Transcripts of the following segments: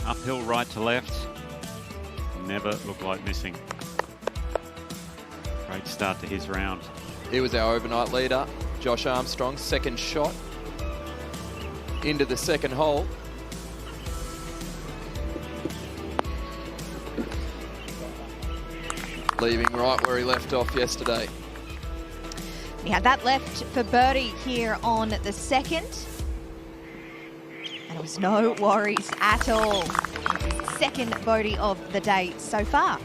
Uphill right to left. Never looked like missing. Great start to his round. He was our overnight leader, Josh Armstrong. Second shot into the second hole. Leaving right where he left off yesterday. He had that left for birdie here on the second. And it was no worries at all. Second bogey of the day so far.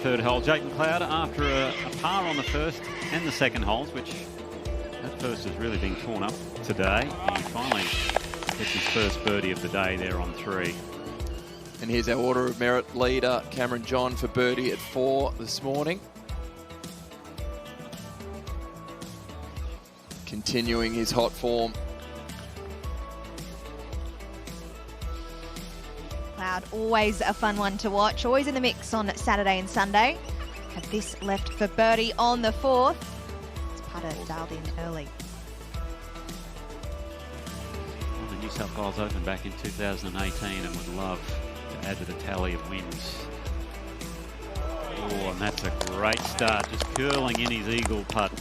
Third hole, Jake McLeod after a par on the first and the second holes, which that first has really been torn up today. He finally gets his first birdie of the day there on 3. And here's our order of merit leader, Cameron John, for birdie at 4 this morning. Continuing his hot form. McLeod, always a fun one to watch, always in the mix on Saturday and Sunday. Had this left for birdie on the 4th. His putter dialed in early. Well, the New South Wales Open back in 2018 and would love to add to the tally of wins. Oh, and that's a great start, just curling in his eagle putt.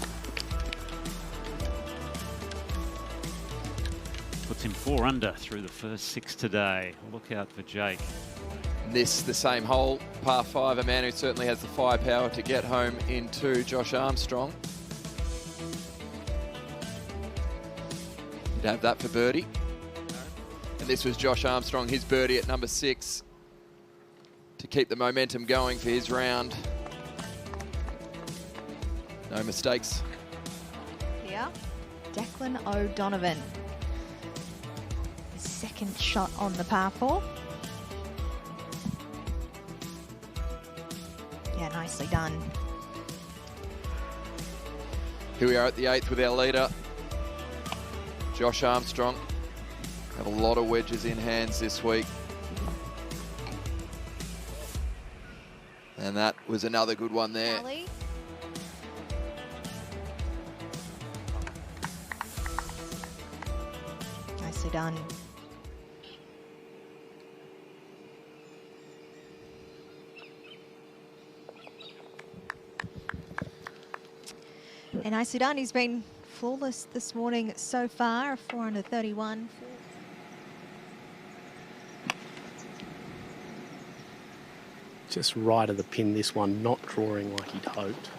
Puts him 4 under through the first 6 today. Look out for Jake. This, the same hole, par 5, a man who certainly has the firepower to get home in 2, Josh Armstrong. He'd have that for birdie. And this was Josh Armstrong, his birdie at number 6 to keep the momentum going for his round. No mistakes. Here, Declan O'Donovan. Second shot on the par 4. Yeah, nicely done. Here we are at the 8th with our leader, Josh Armstrong. Have a lot of wedges in hands this week. And that was another good one there. Ali. Nicely done. And nicely done. He's been flawless this morning so far, 431. Just right of the pin, this one, not drawing like he'd hoped.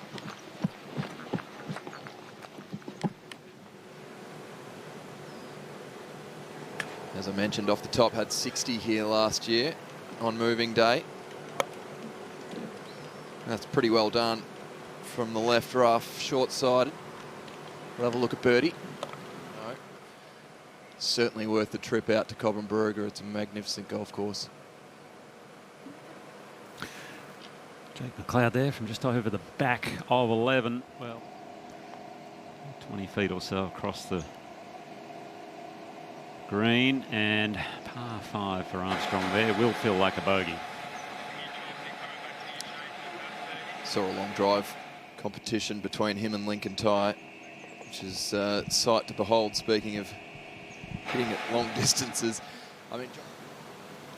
As I mentioned off the top, had 60 here last year on moving day. That's pretty well done from the left rough, short-sided. We'll have a look at birdie. No. Certainly worth the trip out to Cobram Barooga. It's a magnificent golf course. Jake McLeod there from just over the back of 11. Well, 20 feet or so across the green, and par 5 for Armstrong there. Will feel like a bogey. Saw a long drive competition between him and Lincoln Ty, which is a sight to behold, speaking of hitting at long distances. I mean,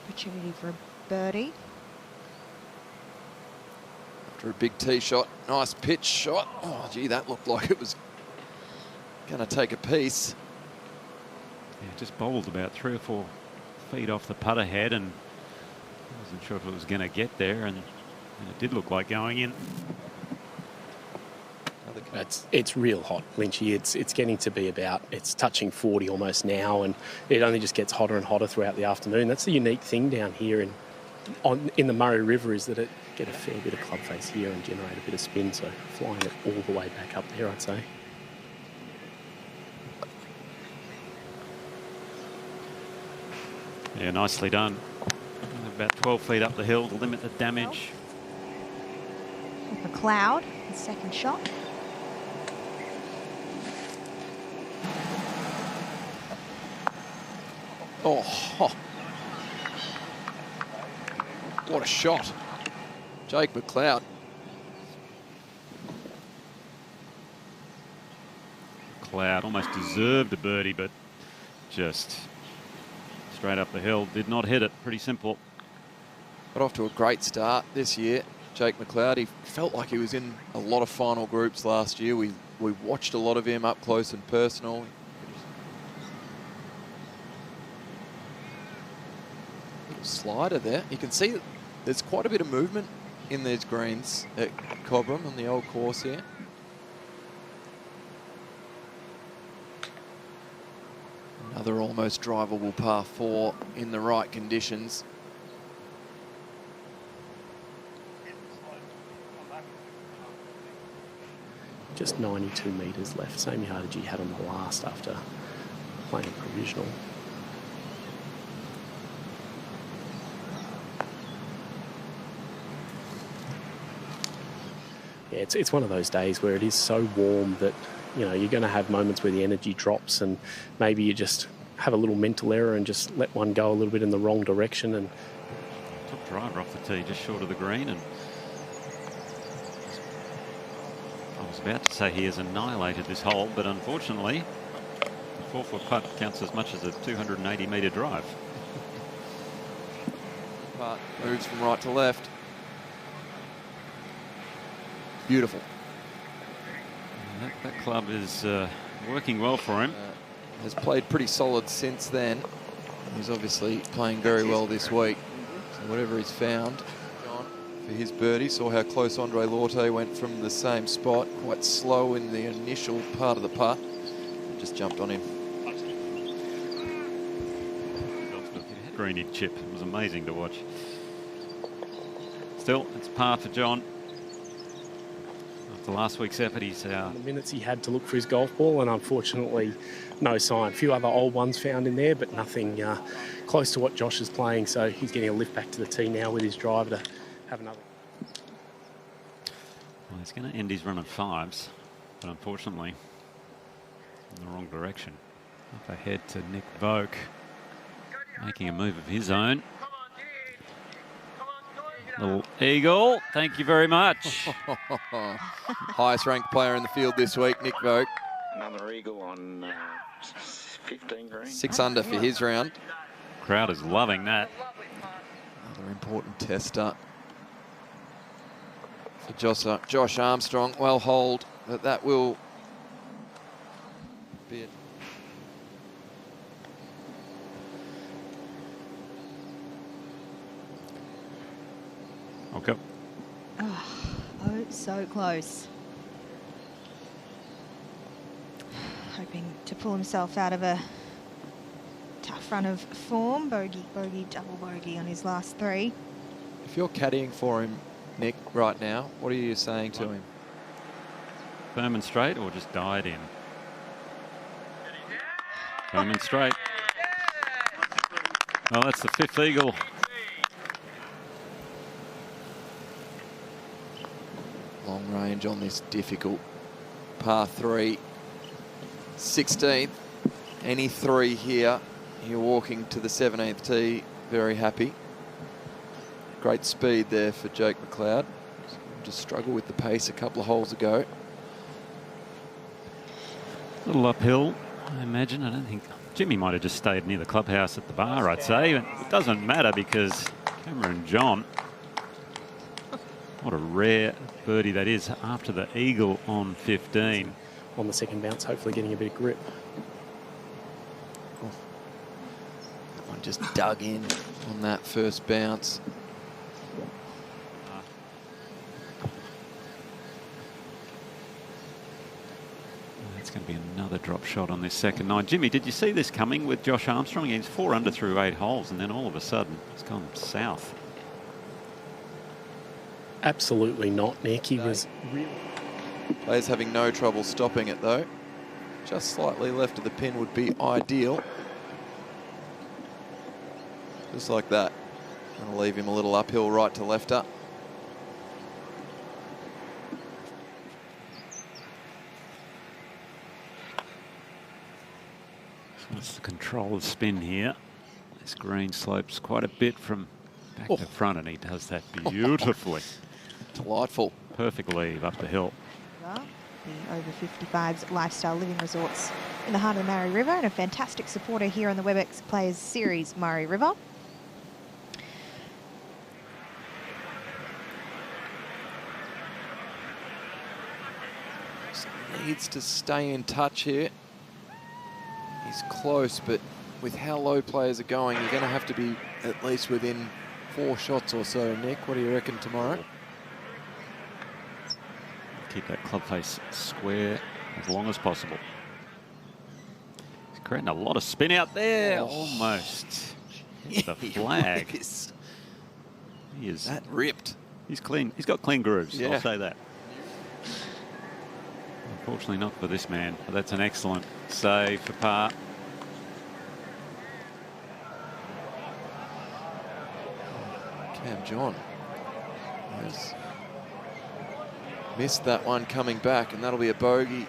Opportunity for a birdie. after a big tee shot, nice pitch shot. Oh, gee, that looked like it was going to take a piece. Yeah, just bowled about 3 or 4 feet off the putter head, and wasn't sure if it was going to get there, and it did look like going in. It's real hot, Lynchy. It's getting to be about, it's touching 40 almost now, and it only just gets hotter and hotter throughout the afternoon. That's the unique thing down here in the Murray River, is that it get a fair bit of club face here and generate a bit of spin, so flying it all the way back up there, I'd say. Yeah, nicely done. About 12 feet up the hill to limit the damage. McLeod, his second shot. Oh, what a shot. Jake McLeod. McLeod almost deserved a birdie, but just straight up the hill. Did not hit it. Pretty simple. Got off to a great start this year. Jake McLeod, he felt like he was in a lot of final groups last year. We watched a lot of him up close and personal. Little slider there. You can see that there's quite a bit of movement in these greens at Cobram on the old course here. Another almost drivable par 4 in the right conditions. Just 92 metres left, same yardage he had on the last after playing provisional. Yeah, it's one of those days where it is so warm that, you know, you're going to have moments where the energy drops and maybe you just have a little mental error and just let one go a little bit in the wrong direction. And top driver off the tee, just short of the green, and I was about to say he has annihilated this hole, but unfortunately, the 4-foot putt counts as much as a 280-metre drive. Putt moves from right to left. Beautiful. That club is working well for him. Has played pretty solid since then. He's obviously playing very well this week. So whatever he's found for his birdie. Saw how close Andre Lorte went from the same spot. Quite slow in the initial part of the putt. Just jumped on him. Greeny chip. It was amazing to watch. Still, it's par for John. After last week's effort, he's the minutes he had to look for his golf ball, and unfortunately, no sign. A few other old ones found in there, but nothing close to what Josh is playing. So he's getting a lift back to the tee now with his driver to have another. Well, he's going to end his run at 5s, but unfortunately, in the wrong direction. Up ahead to Nick Voke, making a move of his own. Little eagle, thank you very much. Highest ranked player in the field this week, Nick Voke. Another eagle on 15 green. 6 under for his round. Crowd is loving that. Another important tester for Josh Armstrong. Well holed, but that will be it. Okay. Oh, so close. Hoping to pull himself out of a tough run of form. Bogey, bogey, double bogey on his last 3. If you're caddying for him, Nick, right now, what are you saying to him? Firm and straight, or just died in? Firm and straight. Well, that's the 5th eagle. Long range on this difficult par 3. 16th. Any 3 here. You're walking to the 17th tee. Very happy. Great speed there for Jake McLeod. Just struggled with the pace a couple of holes ago. A little uphill, I imagine. I don't think Jimmy might have just stayed near the clubhouse at the bar, I'd say. But it doesn't matter because Cameron John, what a rare birdie that is after the eagle on 15. On the second bounce, hopefully getting a bit of grip. Oh. That one just dug in on that first bounce. It's going to be another drop shot on this second 9. Jimmy, did you see this coming with Josh Armstrong? He's 4 under through 8 holes, and then all of a sudden it's gone south. Absolutely not, Nick. He was really... Players having no trouble stopping it though. Just slightly left of the pin would be ideal. Just like that. Gonna leave him a little uphill right to left up. So it's the control of spin here. This green slopes quite a bit from back to front, and he does that beautifully. Delightful. Perfect leave up the hill. The over 55s lifestyle living resorts in the heart of the Murray River and a fantastic supporter here on the Webex Players Series Murray River. Needs to stay in touch here. He's close, but with how low players are going, you're going to have to be at least within 4 shots or so. Nick, what do you reckon tomorrow? Keep that club face square as long as possible. He's creating a lot of spin out there. Oh. Almost hit the flag. Yes. He is. That ripped. He's clean. He's got clean grooves. Yeah. I'll say that. Unfortunately not for this man, but that's an excellent save for par. Cam John has missed that one coming back, and that'll be a bogey